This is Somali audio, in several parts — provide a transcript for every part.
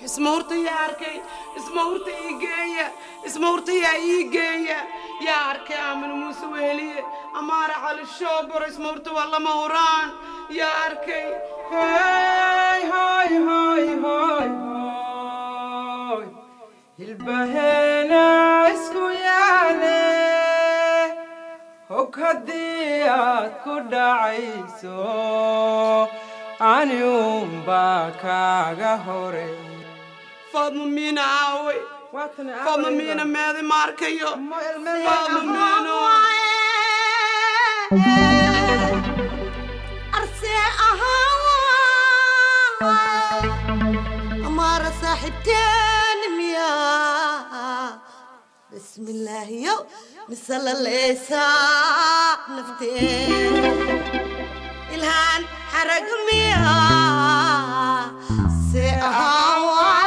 اسمورتي يا أركي اسمورتي إيجاية اسمورتي يا إيجاية يا أركي أمن موسويلي أمارة على الشوبر اسمورتي والله مهوران يا أركي هاي هاي هاي هاي هاي البهنا اسكو يالي هكديات كدعيسو أني باكاغا هوري فاطمة مين عاوي فاطمة مين ماذا ماركيو فاطمة مين أرسي أهواي أمارة صاحبتين ميا بسم الله يو مثل الإيسا نفتين الهان حرق ميا سي أهواي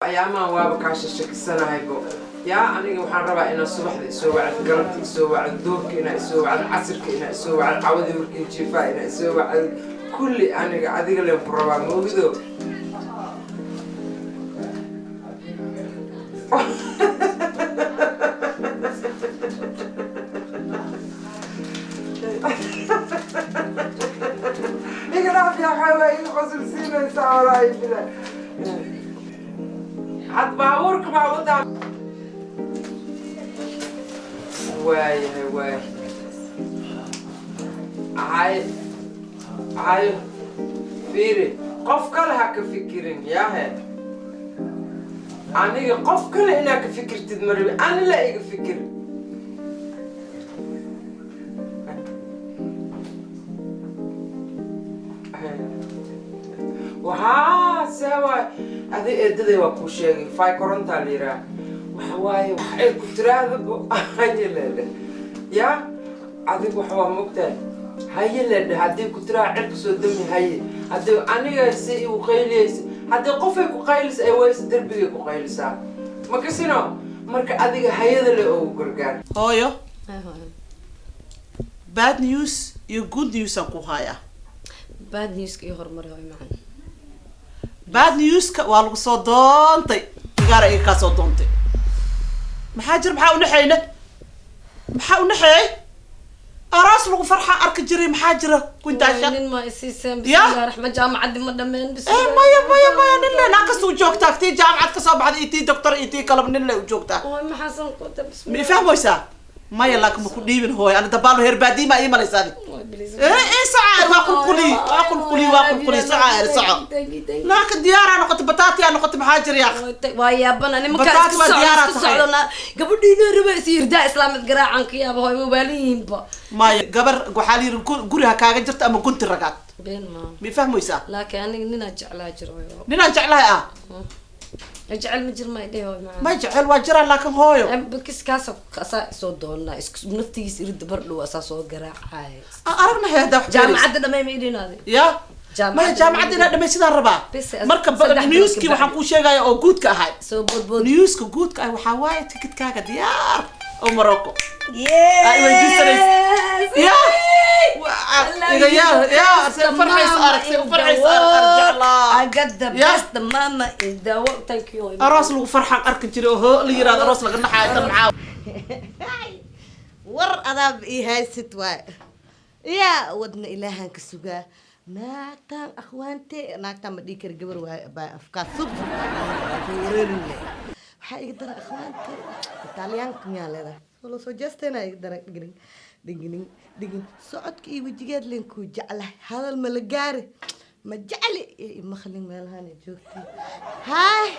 أيامها وابكاش السنة هايبو يا أنا محربة إن الصبح يسوي على القرط يسوي على الدور كنا يسوي على العصر كنا يسوي على العود يمكن شفاء كنا يسوي على كل أنا قاعد أقول لهم برا موجودو يقرأ يا حواي غسل سينا ساوراي بلا حد باورك بعوضها واي هاي فيري قف كلها كفكرين يا هي أنا قف كلها هناك فكر تدمر أنا لا أفكر وها سوا هذه إدلي وكوشي فاي كورنتا ليرا وحواي وحيل كتراب هاي لا يا هذه وحوا مقتل هاي لا هذه كتراب عرق سودمي هاي هذه أنا سي وقيلس هذه قفك وقيلس أيوة دربي وقيلس ما كسينو مرك هذه هاي اللي هو قرقان هايو bad news iyo good news aan ku hayaa bad news iyo horumar way macaan bad news ka waa lagu soo doontay gaar ay ka soo doontay maxaa jir maxaa u naxay aras lagu farxa arka jiray maxaa jira kuntaasha nin ma isiiseen bismillaah raxmaan jaamacad ma dhameen maya nin la naqas u joogtaa tii jaamacad ka soo baxday tii doctor tii kalab nin la u joogtaa oo maxaa san qota mi fahmaysaa maya laakiin ma ku dhiibin hooy ana dabaal heer baadiima ay malaysaani ساعة واقول ساعة لكن ديارة أنا قلت بطاطي أنا قلت محاجر يا أخي ويا بنا أنا مكان بطاطي وديارة صعدنا قبل دينا ربع يصير دا إسلام تقرأ عنك يا أبو موبايلين با ما قبر قحالي قريها كاجا جرت أما كنت رقات بين ما بيفهموا يسا لكن أنا ننجع لا جروي ننجع لها اجعل مجر ما يديه ما يجعل واجرا لكن هويو بكيس كاسو كاسا سو دونا نفتيس يرد بردو اساسو قراعاي أرغنا هذا جامعة ما يميدين هذه يا ما جامعة دنا سيدا ربا مركب نيوسكي waxaan ku sheegaya oo guud ka ahay soo bodbod newska guud ka waxa waay ticket kaaga diyaar oo Morocco ay يا فرحيس أرك أرجع الله أقدر بس ماما إذا thank you أراس لو فرحان أرك جري هو اللي يراد أراس لقنا حاجة معاه ور أنا إيه ستواي يا ودنا إلهك السجا ناكتم أخوانتي ناكتم بديك الجبر وأفكار صبح وريني حيقدر أخوانتي إيطاليان كمية هذا والله سجستنا يقدر دقين صعدك إيه وجيت لينكو جعله هذا الملقاري ما جعلي ما خلين مالهاني جوتي هاي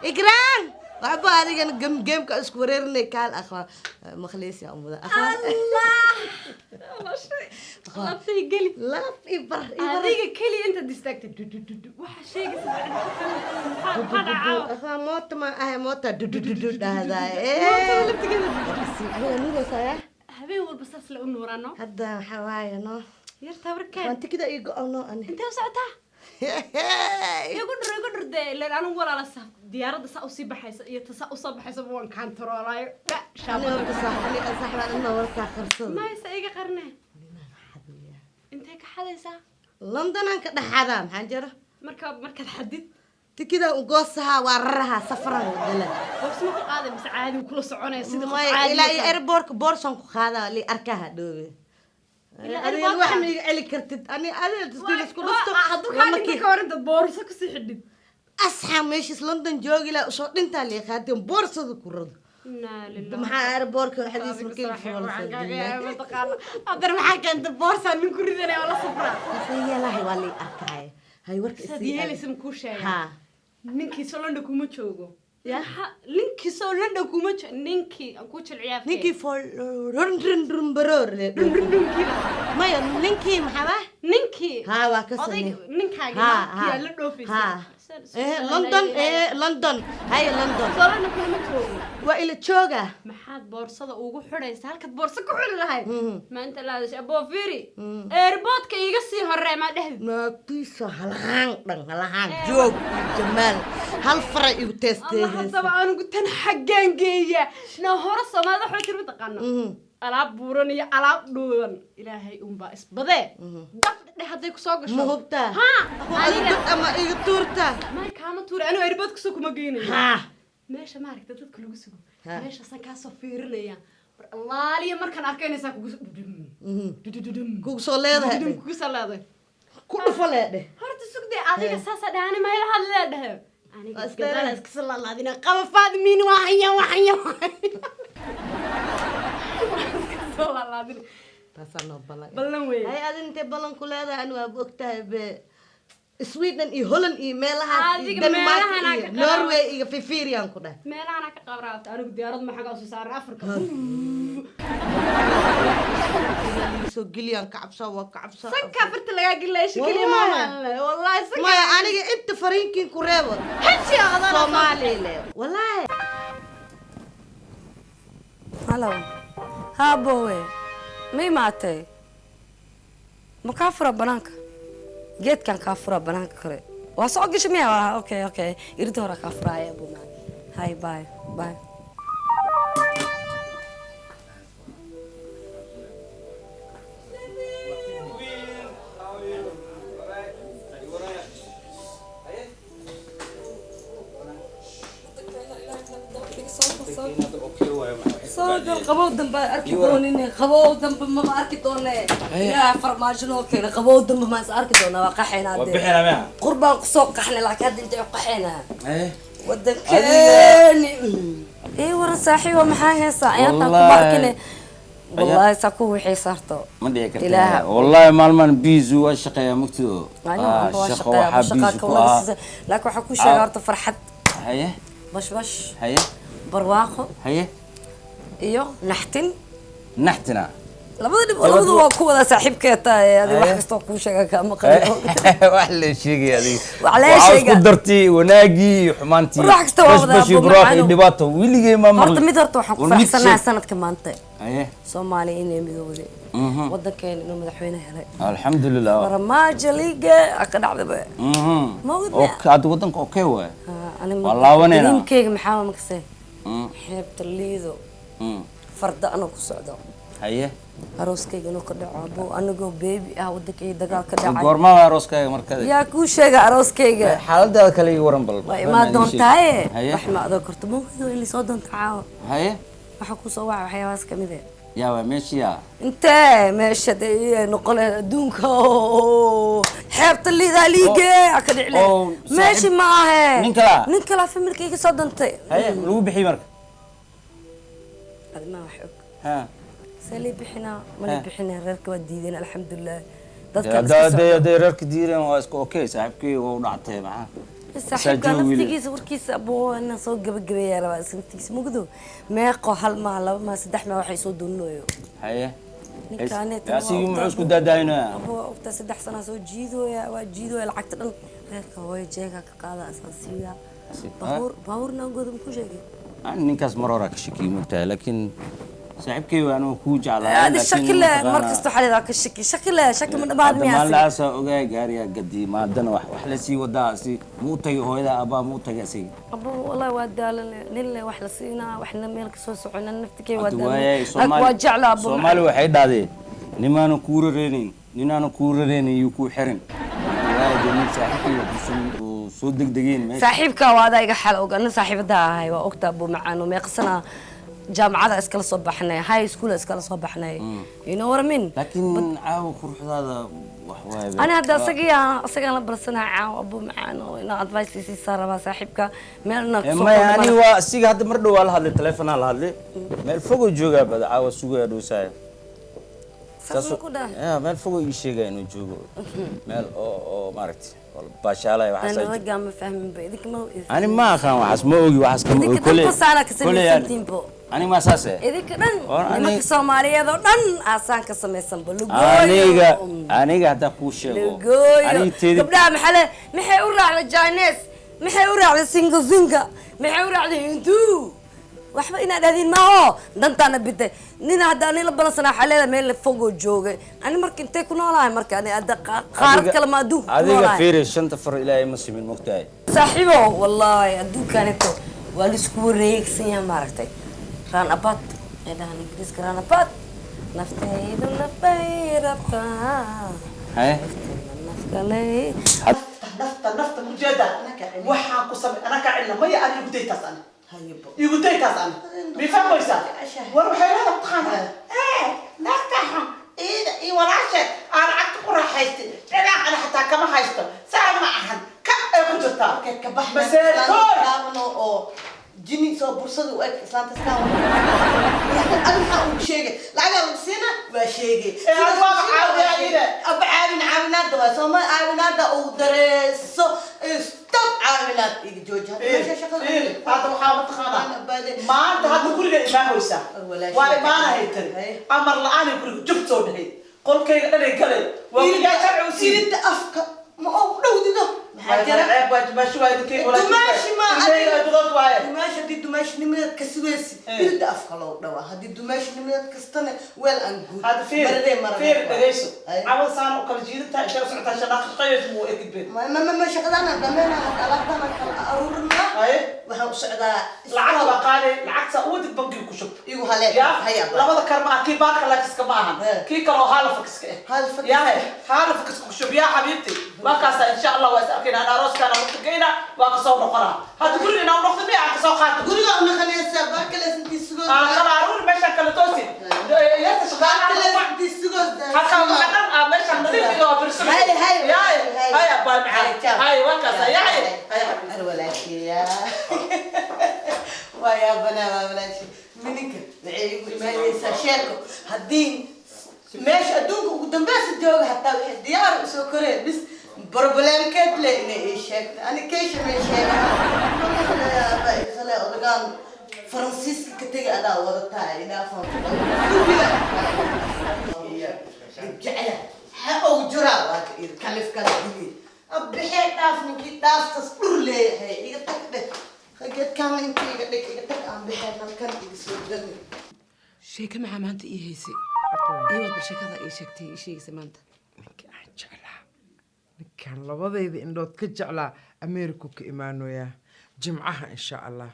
إجران وعبا هذه كان جيم كأسكوريرني كان أخوان مخليس يا أم الله الله شيء لا تيجي لا إبر هذيك كلي أنت ديستكت واحد شيء أخوان موت ما موت هذا إيه اللي بتقول هو نور سايا حبيبي والبصاص لو نورانو هذا حوايا نو يرتبر كان أنت كده يقولون أنا أنت وسعتها يقول ده لأن أنا ولا لسه ديارة سأصيب بحيس يتصأصب بحيس بوان كان ترى لا لا شاب أنا صح أنا صح أنا ورثة خرصة ما يسأيك قرنه أنت هيك حدا يسا لندن أنا كده حرام حنجرة مركب حدد تكده وقصها ورها سفرة ولا بس ما قاعد بس عادي وكل صعونة يصير ما إلى إيربورك بورسون هذا اللي أركها دوبي أنا الواحد من اللي كرتد أنا تسوي كل وقت هذوك هذيك كورنت بورصة كسي حدد أصحى ماشي لندن جوجي لا صوت أنت اللي خاتم بورصة كورد لا لله محا إيربورك الحديث مكين في أقدر محاك أنت بورصة من كوردنا ولا صفرة هي لا هي واللي أركها هاي ورك سديالي اسم كوشة ها نينكي سولندو كوما جوجو يا لينكي سولندو كوما نينكي كوش العياف نينكي فول رن برور ما يا نينكي محبة نينكي ها واكسني نينكي ها يا لندن ها لندن هاي لندن سولندو كوما جوجو وإلى تشوجا محاد بورصة وجو حريص هالك بورصة كحول لهاي ما أنت لا أبو فيري إيربوت كي يقصي هالرأي ما ده ما بيسا هالهان جوج جمال هالفرع يتستي طبعا أنا قلت أنا حقان جية نهارس ما ذا حكي بتقنا ألعب بورني ألعب دون إلهي باس بدأ دفع هذيك سوق شو مهبتا ها أنا قلت أما يطورتا ما كان تور أنا إيربوت كسوق ما جيني ها ماشي ما عرفت تدك كل جسوق ماشي أصلا كاسفيرنا يا الله لي مركن أركين يساق جسوق كوك صلاه كوك صلاه كل فلاه هرت السوق ده عليك أساسا ده أنا ما يلها لا ده aniga gadala iska salalaadina qaba faadimiin waxaya salalaadina taasano balan ballan weyn hay adin intee balan ku leedahay anu waa ogtahay be Sweden iyo Holland iyo meelaha Adiga Denmark meelahan iyo ka Norway iyo Fifirian ku dhahay meelahan ka qabraata anigu diyaarad ma xaga soo saaray Afrika soo giliyan kacabsa waa kacabsa sanka farta laga gileesh kaliya ma wallahi sanka ma aniga inta fariinkin ku reebo haji adana Soomaali le wallahi Hello. Ha bowe. May maatay. Ma ka fura banaanka. Geedkan ka fura banaanka kale. Waa soo gashay miyaa? Okay. Irida hore ka furaaya buma. Hi bye. قبو دم أركي دونين قبو دم ما أركي دونه يا فرماجنو كنا قبو دم ما أركي دونه وقحنا ده وبحنا معها قربان قصوق قحنا لك هاد انت قحنا ايه ودكاني ايه ورا صاحي ومحاها ساعات كباركني والله ساكو وحي صارتو ما دي كرت والله مالمان بيزو الشقه مكتو شقه بيزو لكن حكو شغارته فرحت هيه بش هيه برواقو هيه iyo naxtin naxtina labadu waa ku wada saaxiibkeeta adiga wax kasto ku sheega ka maqan wax la sheegay adiga wax la sheegay ku dartay wanaagi xumaantii wax kasto waa wada buraaxi dhibaato wiligay ma maqlay horta mid horta waxaan ku faraxsanahay sanadka maanta aye Soomaali inay midowday wadankeena inuu madaxweyne helay alxamdulillah farmaajo liga ka dhacday oo kaad wadanka okay waa ana wallaawanayna ninkeyga maxaa ma kasay xeebta liido farda ana ku socdo haye arooskeyga inuu ka dhaco abo anagoo baby ah wadankay dagaal ka dhacay goorma arooskeyga markada yaa ku sheega arooskeyga xaaladaada kale ii waran bal ma doontaay wax ma adoo karto muuqdo in soo doonta caawa haye waxa ku soo waxa waxyaabas kamid ah yaa waa meeshiya inta meesha ay noqolee adduunka xeebta liida liige ka dhiclay meeshi ma aha nin kala familkayga soo doontay haye lagu bixi marka adma wax og ha سالي بحنا ما بحنا ريرك وديدين الحمد لله ده ريرك ديرين واسكو اوكي صاحبكي ودعتي معاه صاحبك نفتيس وركيس ابو انا سو غبغبيا ربا سنتيس مقدو ميقو هل ما لبا ما صدح ما waxay soo duunayo haye كانت اسيغ ما isku daadayna ابو وقت صدح سنه soo jiidooya waa jiidooya lacagta dhan reerka way jeega ka qaada asaasiga baawur naangoodum ku sheegay ninkaas marora ka shaki mugtaa laakiin صاحبكي وانا كو جعل هذا الشكل مركز حالي ذاك الشكل شكل من بعد ما لا اسا اوغا غاريا قدي ما دنا wax la sii wadaa si muu tagay hooyada aba muu tagay si abo wallahi waa daalan nille wax la siina waxna meel ka soo socona naftikay waa daalan waa jecla abo Soomaali waxay dhaadeen nimaana ninaana kuurareenin iyo ku xirin waa deemin saaxiibkii soo degdegeen meesha saaxiibka waa adayga xal ogaan saaxiibada ahay waa ogta abo macaan meeqsana jaamacada iskala soo baxnay high school iskala soo baxnay you know what I mean laakiin caaw quruxdaada wax waay ana hada asaga la barsana caaw abo macaan oo ina advice si saraba saaxiibka meelna soo ma yani waa asiga hadda mar dhow la hadlay telefoon la hadlay meel fogo jooga bad caaw suuga dhoosay meel fogo ii sheegay inuu joogo meel oo maaragtay باشالة وحسن أنا رجع ما فاهم بيدك ما أنا ما أخاف وحس ما أوجي وحس كم كل أنا ما أساسه إذا كدن أنا كسومالية ذو دن أسان كسمة سنبلو أنا قاعد أقول شيء أنا تري قبلها محل محي ورا على جاينس محي ورا على سينجا محي ورا على هندو waxba inaad aadin ma oo dantaana biday nin hadaan la balansanaa xaleeda meel fogo joogay ani markii intee ku noolahay markii ani ada qaar kale ma aduu adiga fiiri shanta far ilaahay ma simin mogtahay saaxiibo wallahi aduu kaaneto waa la isku wareegsan yahay maaragtay raan abad eedahan ingiriis raan abad naftaydu nafayrabka hay nafta mujada waxaan ku samay ana ka cilna maya ani ugu daytaas ana يقول تي كاسان بيفهم ويسا وروح هذا بخانا نفتحهم ولا عشان أنا عكت قرا حيستي أنا حتى كما حيستو ساعة ما أحد ee ku jirtaa ka bax Maseertooy! oo jini soo bursada u eg islaanta iskaan adiga uu sheegay lacag uu siina waa sheegay adiga waa caawinayde aba caawinaada waa soo ma caawinaada uu dareeso stop caawinaad iga jooji meesha shaqada hadda waxaa ma taqaanaa maanta hadda guriga imaanaysa waa imaanahay tiri amar la-aan guriga jub soo dhahay qolkayga dhanay galay waa yaa sharci u siidida afka ma oo dhowdido ceeb waa dumaashi waa idinkay walaal dumaashi ma dudood waaye dumaashi haddii dumaashinimadeed ka sugaysi ilda afka loo dhawaa haddii dumaashinimadeed kastana weel aan guud هذا فير dhageyso cawad saan u kala jiidantaa intee u socotaa shanaaqi qayays muu ekidbeen ma shaqadana dhammeena alaabtana kala aruurina waxaan u socdaa lacagta baa qaali lacagta uwadid bankiga ku shub igu hale labada karma kii baarka laakiska ma ahan kii kaloo haalafakiska yahay haalafakiska ku shub yaa xabiibti waa kaasa insha allah waa is arkayna ana arooskaana mutagayna waa kasoo noqonaa hadda guriga inaa u noqdo miyaa kasoo qaato guriga u noqonaysa baarkale intii sugo kala aruur meeshaan kala toosi yarta shaqaalaha intii sugo halkaa waxaa dhan ah meeshaan nadiif iyo birso هاي أبان معاك هاي وكذا يا أنا ولا شيء ويا بنا ولا شيء منك معي ما يساشيكو هدين ماشي أدونك قدام بس الجوج حتى ديار سكرين بس بروبلم كتلة إني إيش أنا كيش ما إيش أنا أرجع فرانسيس كتير أدا ورطة إنا فهم جعله أو جرا كلف كذي أبحث دافني كي داف تصبر لي هي يتكده خجت كان أنت يتكده أم بحث ما كان يسودني sheeka maxaa maanta ii haysay iwaad bal sheekada ii sheegtay ii sheegaysa maanta ninkaan jeclaa ninkaan labadayda indhood ka jeclaa ameeriku ka imaanoyaa jimcaha insha allah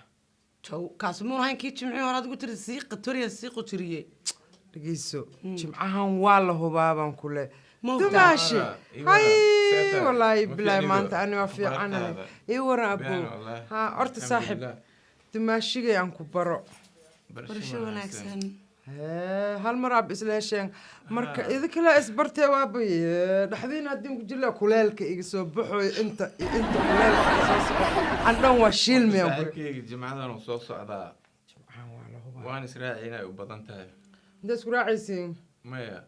jow kaas muun ahayn kii jimcii hore adigu tiri siiqa toriyan siiqu jiriyey dhegeyso jimcahan waa la hubaabaan kule موتا. دماشي هاي ساتر. والله ما في بلا ما أنيقو. انت انا في مرات عنها هذا. اي ورا ابو بيان والله. ها ارت الحمد صاحب لله. دماشي انكو برو برشو wanaagsan هالمرة بإسلاشين مركا إذا كلا إسبرتي وابي دحدين هدين كجلا كلالك إيجسو بحو أنت كلالك أساس عندنا وشيل ميا saaxiibkayga jimcadan uu soo socdaa waan israaciina u badan tahay ده سكرا عيسين maya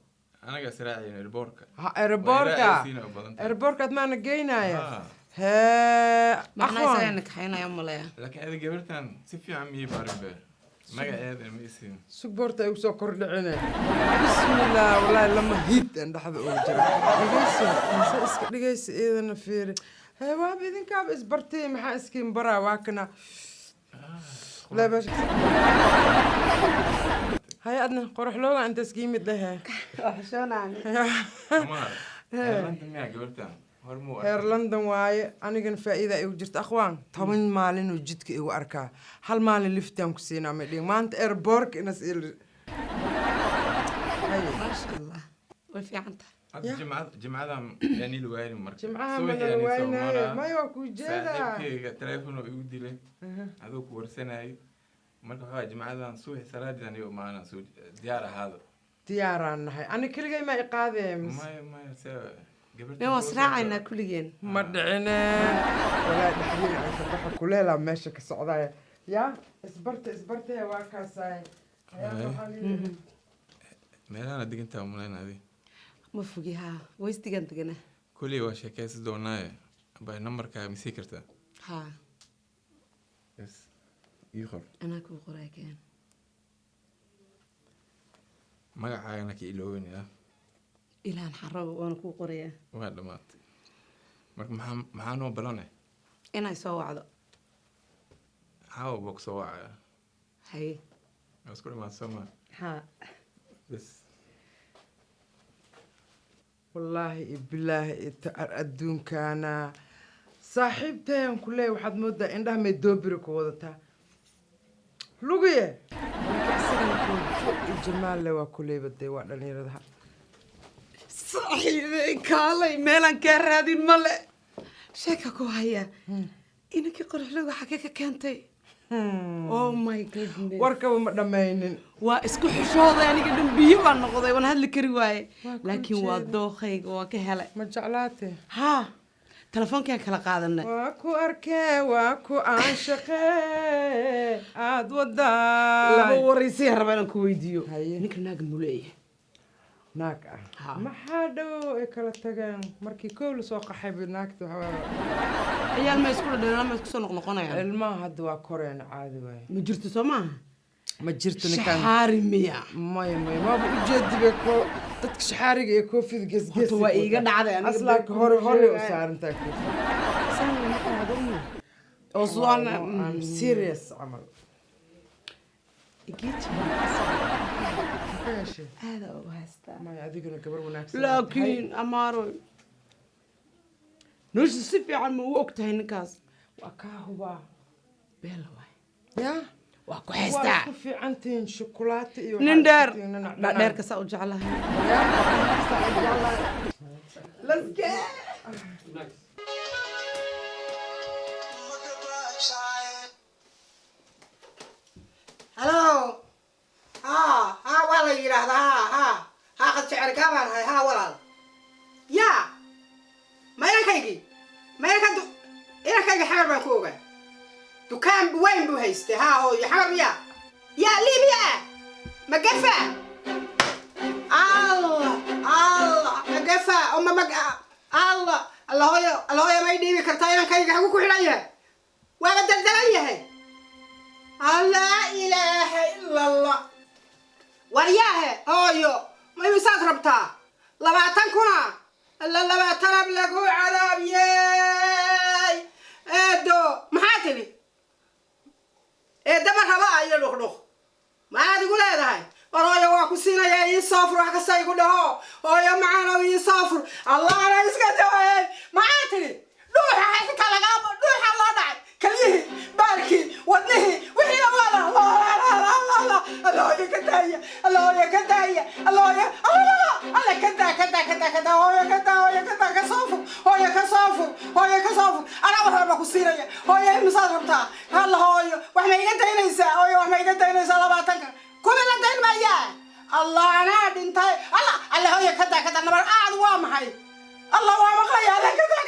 anaga israaciina ilboorka إربوركا u badan tahay إربوركا ما نجينا يا Ah. ها macnaa isagaa أخوان nakaxaynaya malaya laakiin adiga gabartan si fiican miyay barin be magaceeda ma isiin سبورتا يوسو كردعنا بسم الله والله لما هيت عند حد أوجرا لقيس إذا نفير هاي واب إذن كاب إسبرتي محا إسكين برا واكنا لا باش هاي أدنى قرح لوغا أنت سكين مدلها waxshoonaan Omar Ireland miyaa gabartan hormuu هير لندن واي أنا كان فائدة يوجرت أخوان طبعا مالين وجدك إيو أركا هل مالي لفتهم كسينا مدين ما أنت إيربورك نسئل هاي maasha allah way fiican tahay jimcadan yaani luwayni marka جمعها من الوين ما يوكو جيدا saaxiibkayga telefoon igu dilay aduu ku warsanayay marka waxaa jimcadan subax salaadidan iyo maana soo diyaar ahaado دياران هاي أنا كل جاي ما يقاذم maya se gabartan mee waan israacaynaa kulligeen ما دعنا ولا دحين عن صباح كلها ماشي كالسعودية يا اسبرت يا واكاساي meelahan degantaa umaleynadi ma fogi haa waystigan degana kuley waa sheekaysi doonaaye bay nambarkaa misii kartaa haa yes ii qor anaa kuu qoraa keen magacaagana ka ilooweynaya ilaan xarabo waana kuu qorayaa waa dhammaatay marka maxaa noo balane inay soo wacdo caawa baa ku soo wacaya haye waa isku dhimaadsama haa bes والله بالله الدون كان صاحبتي كلها واحد مدة عندها ما يدوبرك وضتها لقيه الجمال لو كلها بدي وعد نيردها saaxiibey kaalay meelaan kaa raadin male sheeka ku haya inankii qorxloga xagee ka keentay oh my goodness warkaba ma dhammaynin waa isku xishooday aniga dhan biyo baan noqday waan hadli kari waaye laakiin waa dookhayga waa ka helay ma jeclaatay haa telefoonkaan kala qaadanay waa ku arkee waa ku aanshaqee aad wadaa laba waraysiya rabaa inaan ku weydiiyo Haye. ninka naaga muleeya naag Ha. maxaa dhow ay kala tageen markii koow lasoo qaxay bay naagta ciyaal ma isku dhadhan ma isku soo noqnoqonayaan ilmaha hadda waa koreen caadi waaye ma jirto soo maaha ma jirto ninkaan shaxaari miya maya maaba ujeediba ko dadka shaxaariga iyo koofida gesges Horta waa iiga dhacday aniga aslaaka dadka hore hore u waxay- saarantaa koofida oo su'aal I'm serious camal ka heshay aada uga haystaa maya adiguna gabar wanaagsan laakiin amaaro nolosha si fiican ma u og tahay ninkaas waa kaa hubaa beela waay yaa waa ku waa haystaa isku fiican tihiin shukulaato iyo nin dheer dheer dheerka saa u jeclahay halo ها والله يراهد ها قد شعر كمان هاي ها والله يا ما ينكيجي ما ينكدو ينكيجي حمر بنكوجا دكان بوين بوهيستي ها هو يحمر يا ليبيا مقفة الله مقفة الله يا ما يديني كرتاي ينكيجي حقوق وحلايا وأنا دلدلانية هاي لا إله إلا الله ورياه هايو ما يمسات ربطها لبعتن كنا إلا لبعتن أبلغوا عذاب ياي إدو محاتلي إدو مرحبا يا لخلخ ما عاد يقول هذا هاي ورايا واكو سينا يا يسافر وحكا سايقول له هايا معانا ويسافر الله أنا يسكت ما عاتلي روح حيثك على قابل روح الله دعي كليه باركي ودنه وحي الله الله يكدايا الله يكدايا الله يا الله كدا هو يكدا كصافو هو يكصافو انا بحب كسيريا هو يا مسافرتا الله هو وحنا يقداينيسا هو وحنا يقداينيسا لباتنك كل لا دين ما يا الله انا دنتاي الله هو يكدا نبر عاد وامحي الله وامخليا الله كدا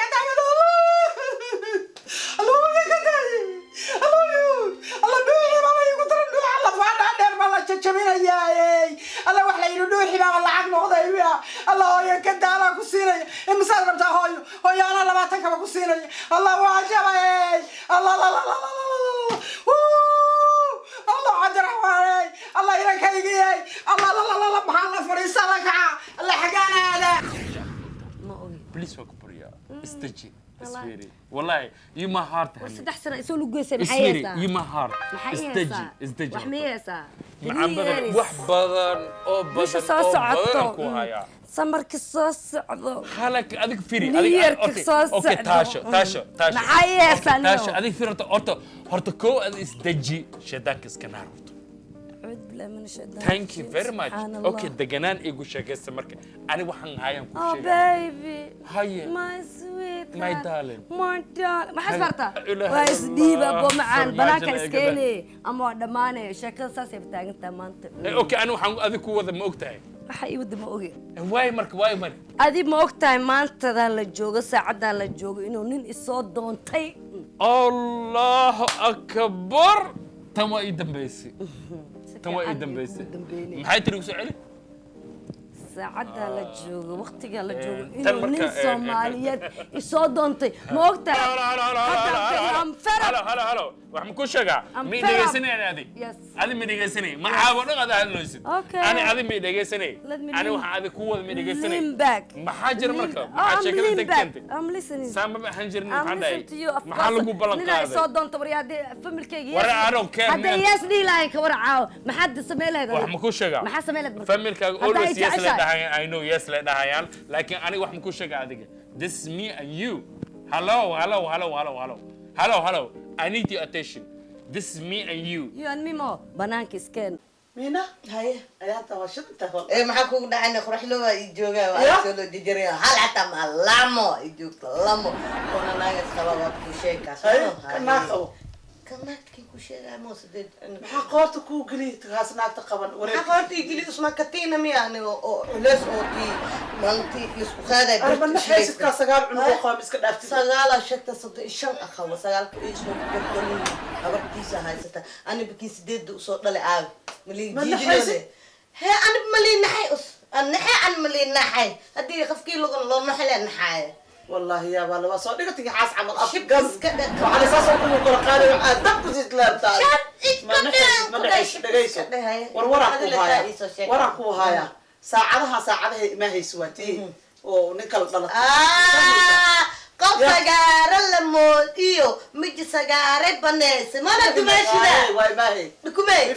الله يكدايا الله دوحي بابا يقدر دوح الله فانا دير بالله ججبينا ياي الله وحلا يرو دوحي بابا لعق نقضي الله يا كدا انا كسيريا امسال ربتا هو انا لباتن كما كسيريا الله واجباي الله لا لا لا لا الله عجر حوالي الله يركيغي الله لا لا لا محل فريسالك الله حقانا هذا بليز وكبريا استجي اسفيري والله you my heart saddex sano isoo lugeysa maxay اسفيري heesaa you my heart maxay استجي heesaa استجي wax ma heesaa macaan badan wax badan oo bisha badan soo oo badan socoto ku haya samarka soo socdo halak adig firi Niyarka okay soo okay socdo. taasho Maxay heesaa taasho nio? adig firi horta koo ad isdeji shaydaanka iska naarto cud bila min shaytaan thank you very much okay deganaan igu sheegaysa marka ani waxaan hayaan ku oh sheegay baby haye my sweet my darling my darling maxay farta Ilaahay waa isdhiiba Allah. bo macaan banaanka Farmaajo iskeene ama waa dhamaanay sheekada saas ay taagantaa maanta okay ani waxaan adig ku wada ma ogtahay waxa ii wada ma oge waay marka adi ma ogtahay maantada la joogo saacadan la joogo inuu nin isoo doontay allahu akbar tan waa ii dambaysay tan waa ii dambaysay maxay tiri soo celi saacada la joogo waqtiga la joogo tan inuu nin marka, Soomaaliyeed isoo doontay ma ogtahay halo wax ma ku sheegaa I'm mi fed up. dhegeysanayaan adi Yes. adi ma dhegeysanay ma caabo dhan ada hadlaysid Okay. ani adi ma dhegeysanay Let me ani lean- waxaan adi ku wada ma dhegeysanay lean back. maxaa jira Lean marka back. maxaa I'm sheekada lean back. tagtay I'm listening. saama ma ahan jirin I'm maxaa dhahay listening to you, of maxaa course. lagu ballan Nina qaaday isoo doonta waryaade familkayga War, I don't care, hadda man. yes dhihi lahayn ka warcaawo maxaad samey lahayd wax ma ku sheegaa maxaa samey lahayd marka? familkaaga Hadda ay always yes la jeceshahay. dhahayaan I know yes la dhahayaan laakiin aniga wax ma ku sheegaa adiga this is me and you hello I need your attention this is me and you You and me mo banaanka iskeen مينا هاي أياتها وشدتها فوق إيه ما حكون دعنا خرح له يجوجا وأسولو جيجريا هل حتى ما لامو يجوك لامو كنا ناقص سبب كوشين كاسو كناكتي كوشيغا موسدد maxaa qoorta kuu geliy kaas naagta qaban wareer أخواتي يجلي اسمها كتينا مياني وليس أوتي مالتي يسكو خاذا arma naxaysid kaa sagaal cunug oo qaam iska dhaaftid سجالة شتى صد شن أخوة سجال اسمه كتينا أبغى هاي ستا أنا بكي سديد صوت لي عاب ملي ما جيجي نحيسي؟ هي أنا بملي نحيس النحي أنا ملي نحي هدي خفكي لو نحي نحي والله يا والله waa soo dhigatay xaas camal af شبس gam كده waxaa la soo ku kala qaaday aad dab ku sid laabtaa ma naxaysid dhagayso waraan ku haya saacadaha ima hayso waatii oo ninka la dhalatay قف سجارة لمود إيو ميجي سجارة بناس ما أنا دمشق ده واي ماهي بكمل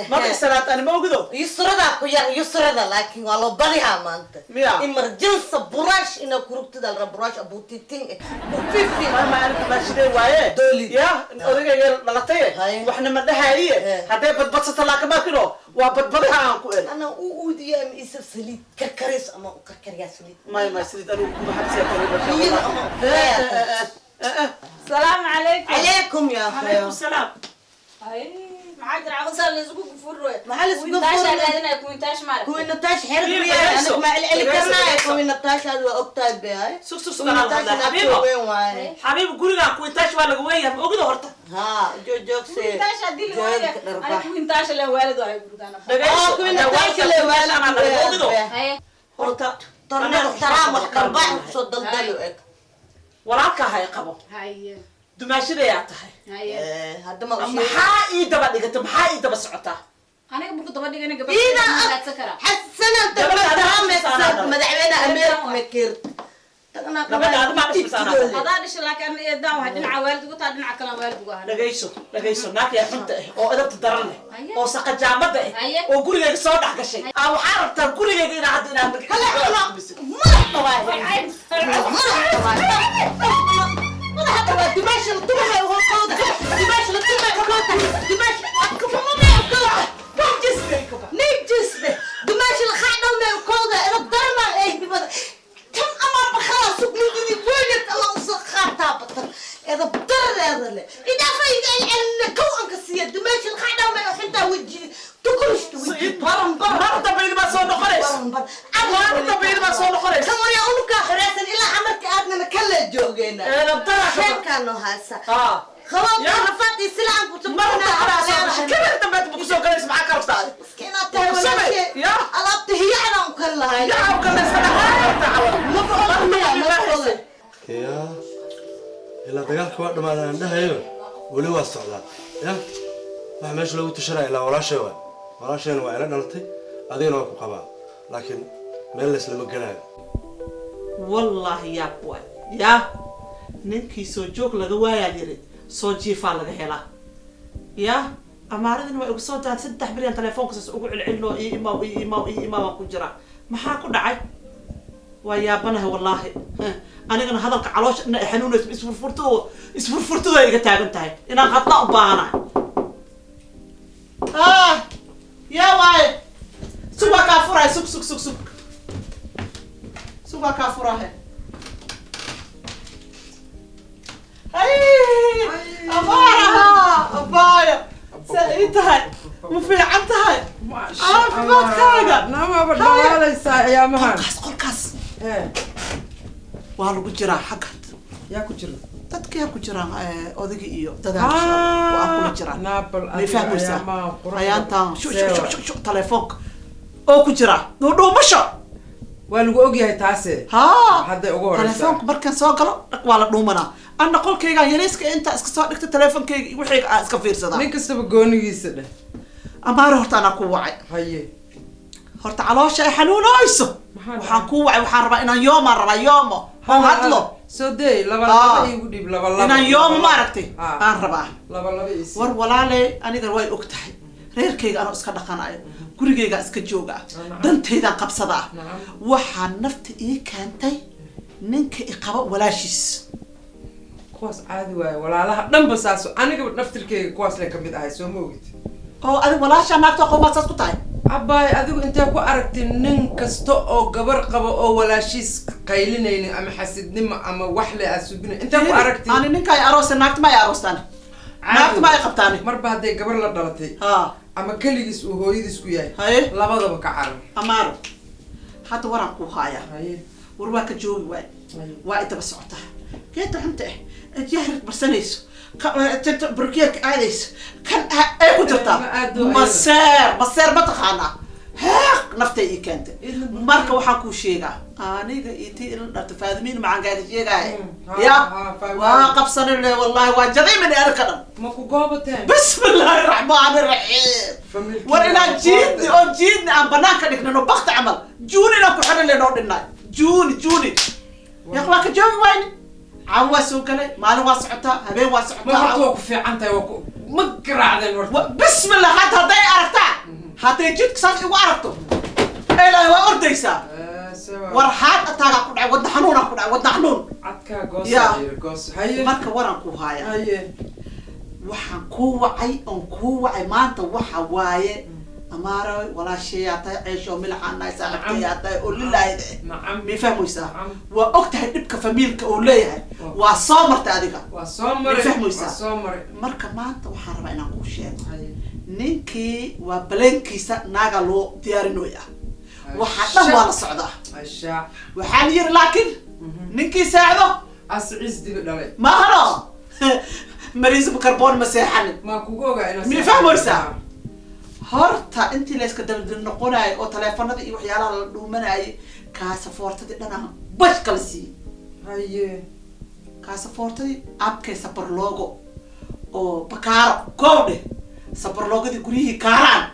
ما بيسرات أنا ما أقوله يسردا كويا يسردا لكن والله بريها ما أنت ميا إمرجنس براش إنه كروت ده البراش أبو تيتين بوفيفي ما أعرف ما شيء وايه دولي يا أوديك يا لطيه وإحنا ما ده هاي هذا بدبط طلاق ما كنو وبدبطها أنكو أنا أودي أم يسف سليت كركريس أما كركريا سليت ما سليت أنا ما حد سيأكل السلام عليكم. عليكم يا عليكم أخي السلام هاي معاك عاوزة لزقوق فروة. محل سقوق تاش فروة. هذا كوينتاش مالك. كوينتاش حرق ريال أنا ما الكرنا كوينتاش هذا أكتر بهاي سوق أنا حبيبي حبيبي قولي لك كوينتاش ولا قوية أقوله هرتا ها جوك سي كوينتاش هدي الوالد. أنا كوينتاش اللي والد وهاي بردانا. كوينتاش اللي والد أنا أقوله هاي. هرتا ترى احترام القرباء صد الدلو إك walaadka hay qabo هاي. dumaashada yaa tahay هاي. هذا ما وشي maxaa ii daba dhigata maxaa ii daba socotaa أنا قبل كنت بدي أنا قبل. إينا سكرة. حسنا أنت مدعونا أميرك مكير gabadha ma dhishana هذا إيش لكن يدعو هدين عوالد قلت هدين عكلا والد قاهر. dhagayso naag yaa xunta ah oo edabta daran leh oo saqajaamada ah oo gurigayga soo dhax gashay waxaa rabtaa gurigayga inaa hadda inaad إذا بضر هذا له إذا فايد أن كون كسية دماش الخدمة ما يحطها وجهي تكرش توجهي برم marta bayda ma soo noqonays marta bayda ma soo noqonays كم يا أمك خلاص إلا عمرك أدنى نكلا جوجينا edabtara كيف كانوا هسا ها خلاص أنا فاتي سلعة كنت marta khalaas كبرت ما تبغى soo galaysa maxaa ka rabtaa مسكينة تهوى شيء يا ألعبت هي أنا مكلها yaa u kala iska dhaxay يا إلا دقالك واحد ما عندها هيو ولي واسع لا يا ما ماشي لو تشرع إلا ولا شيء ولا شيء وعلى نلتي هذين وقف قبا لكن ما لسه لما قلنا والله يا بوي يا ninkii soo joog laga waayaa yiri soo jiifaa laga helaa ya amaaradin waa ugu soo daad 3 bilyan telefoonkaas ugu cilcilno iimaa ku jira maxaa ku dhacay waa yaabanahay wallahi anigana hadalka caloosh ina xanuunayso isfurfurto ay iga taagan tahay inaan hadla u baahanahay ya waay suba ka furay sug suba ka furay أبايا سأيتها مفيعتها عافمات كاغا نما بدو ليس يا مهان قلقاس والو كجرا حق يا كجرا dadka ku jiraan odayga iyo dadaalka waa ku jiraan ma fahmaysaa ayaantan shu telefoonka oo ku jira dhuumasho waa lagu ogyahay taase hadda ugu horeysa telefoonka markaan soo galo waa la dhuumanaa anna qolkayga yariiska inta iska soo dhigta telefoonkayga wixii aan iska fiirsadaa nin kastaba goonigiisa dheh amaare horta anaa ku wacay haye horta caloosha ay xanuunayso waxaan ku wacay waxaan rabaa inaan yoomo oo hadlo soo day laba igu dhib laba inaan yoomo ma aragtay aan rabaa laba is war walaale aniga way og tahay reerkayga anoo iska dhaqanayo gurigayga iska jooga danteydaan qabsadaa waxaa nafta ii keentay ninka i qaba walaashiis kuwaas caadi waaye walaalaha dhanba saaso aniga naftirkeyga kuwaas le kamid ahay soo ma ogid oo adiga walaashaa naagta qowmaa saas ku tahay abbaay adigu intee ku aragtay nin kasta oo gabar qaba oo walaashiis qaylinaynin ama xasidnimo ama wax le aad subina intee ku aragtay ani ninka ay aroosay naagta ma ay aroostaan naagta ma ay qabtaani marba hadday gabar la dhalatay ها ama keligiis uu hooyadiis ku yahay هاي labadaba ka carar أمارو حتى ورا كوهايا haye ورواك جوي واي واي بس عطها كيف أنت جهرت برسنيس كنت بركيك عايز كان أي كترتا مسير بتخانا هاك نفتي كانت marka waxaan ku sheegaa aniga intii in dhafadmiin ma aan sheegaa ya waa qabsanay wallahi waa jaday min arkadan ma ku goobateen bismillahir rahmanir rahim war ila jiid aan banaanka dhignano baqta amal juunina ku xarin leeno dhinay juuni ya waa ka joogi wayni عوا سوكله ماله واسعته هبين واسعته ما هو كفي عنته وكو مقرعدين بسم الله حتى هدي عرفتها حتى يجيك صار وعرفته إلا هو أرديسا ورحات أتاقع قدع ود حنون قدع ود حنون عدكا قوس يا قوس هاي مركا وران كو هاي هاي وحن كو وعي ما أنت وحا واي أمارة ولا شيء عطا عيش وملحان نايسا لكي عطا قول لله نعم ميفهموا يسا وأكتها نبكى فميلك أوليها وصامر تاديك وصامر ميفهموا يسا وصامر مركا ما أنت وحا ربعنا نقول شيء ninkii waa baleenkiisa naaga loo diyaarinoya waxaa dhan waa la socdaa waxaan yiri laakiin ninkii saacdo asciis dibi dhalay ma hano mariis bukarbon ma seexanin ma kugu ogaa ina mi fahmaysaa horta intii la iska daldal noqonay oo taleefanada iyo waxyaalaha la dhuumanayay kaasafoortadii dhanaan bash kala siiyey haye kaasafoortadii abkay sabar loogo oo bakaaro koowdhe sabar loogadi guriyihii kaaraan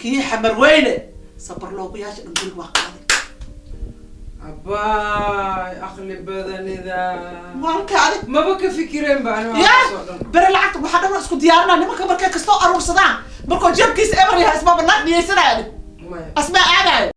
kii xamar weyne sabar loogayaasha dhan guriga waa qaaday abaay aqli badanida maalka adig maba ka fikireen ba aniga ya bere lacagta waxaa dhan isku diyaarinaa nimanka markay kastoo aruursadaan markoo jeebkiisa eber yahay asmaa banaag niyeysanaayo asmaa aadaayo